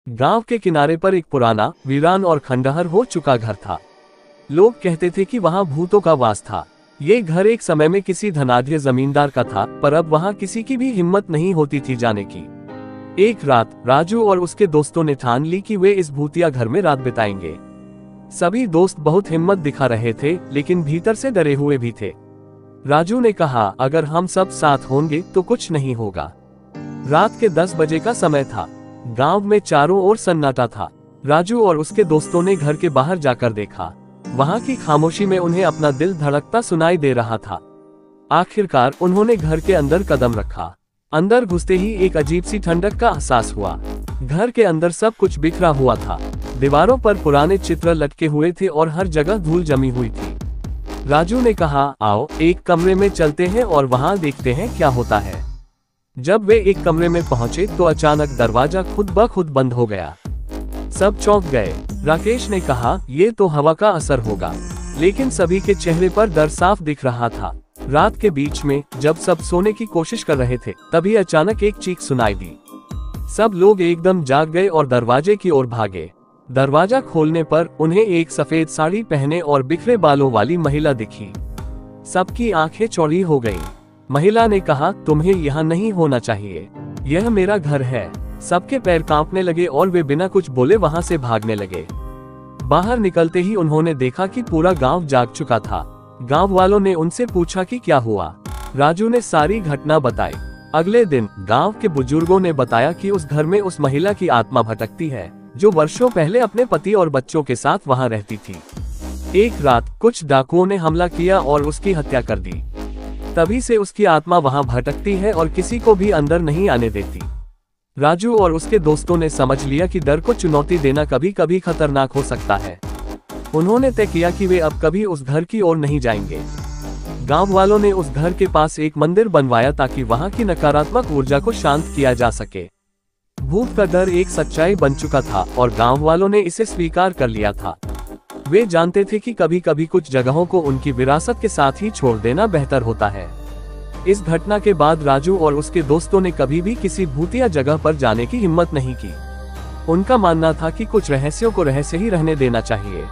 गांव के किनारे पर एक पुराना, वीरान और खंडहर हो चुका घर था। लोग कहते थे कि वहां भूतों का वास था। ये घर एक समय में किसी धनाढ्य जमींदार का था, पर अब वहां किसी की भी हिम्मत नहीं होती थी जाने की। एक रात राजू और उसके दोस्तों ने ठान ली कि वे इस भूतिया घर में रात बिताएंगे। सभी दोस्त बहुत हिम्मत दिखा रहे थे, लेकिन भीतर से डरे हुए भी थे। राजू ने कहा, अगर हम सब साथ होंगे तो कुछ नहीं होगा। रात के 10 बजे का समय था। गांव में चारों ओर सन्नाटा था। राजू और उसके दोस्तों ने घर के बाहर जाकर देखा। वहां की खामोशी में उन्हें अपना दिल धड़कता सुनाई दे रहा था। आखिरकार उन्होंने घर के अंदर कदम रखा। अंदर घुसते ही एक अजीब सी ठंडक का एहसास हुआ। घर के अंदर सब कुछ बिखरा हुआ था। दीवारों पर पुराने चित्र लटके हुए थे और हर जगह धूल जमी हुई थी। राजू ने कहा, आओ एक कमरे में चलते हैं और वहां देखते हैं क्या होता है। जब वे एक कमरे में पहुंचे तो अचानक दरवाजा खुद ब खुद बंद हो गया। सब चौंक गए। राकेश ने कहा, ये तो हवा का असर होगा, लेकिन सभी के चेहरे पर डर साफ दिख रहा था। रात के बीच में जब सब सोने की कोशिश कर रहे थे, तभी अचानक एक चीख सुनाई दी। सब लोग एकदम जाग गए और दरवाजे की ओर भागे। दरवाजा खोलने पर उन्हें एक सफेद साड़ी पहने और बिखरे बालों वाली महिला दिखी। सबकी आंखें चौड़ी हो गईं। महिला ने कहा, तुम्हें यहाँ नहीं होना चाहिए, यह मेरा घर है। सबके पैर कांपने लगे और वे बिना कुछ बोले वहां से भागने लगे। बाहर निकलते ही उन्होंने देखा कि पूरा गांव जाग चुका था। गांव वालों ने उनसे पूछा कि क्या हुआ। राजू ने सारी घटना बताई। अगले दिन गांव के बुजुर्गों ने बताया कि उस घर में उस महिला की आत्मा भटकती है, जो वर्षों पहले अपने पति और बच्चों के साथ वहां रहती थी। एक रात कुछ डाकुओं ने हमला किया और उसकी हत्या कर दी। तभी से उसकी आत्मा वहां भटकती है और किसी को भी अंदर नहीं आने देती। राजू और उसके दोस्तों ने समझ लिया कि डर को चुनौती देना कभी कभी खतरनाक हो सकता है। उन्होंने तय किया कि वे अब कभी उस घर की ओर नहीं जाएंगे। गांव वालों ने उस घर के पास एक मंदिर बनवाया ताकि वहां की नकारात्मक ऊर्जा को शांत किया जा सके। भूत का डर एक सच्चाई बन चुका था और गांव वालों ने इसे स्वीकार कर लिया था। वे जानते थे कि कभी कभी कुछ जगहों को उनकी विरासत के साथ ही छोड़ देना बेहतर होता है। इस घटना के बाद राजू और उसके दोस्तों ने कभी भी किसी भूतिया जगह पर जाने की हिम्मत नहीं की। उनका मानना था कि कुछ रहस्यों को रहस्य ही रहने देना चाहिए।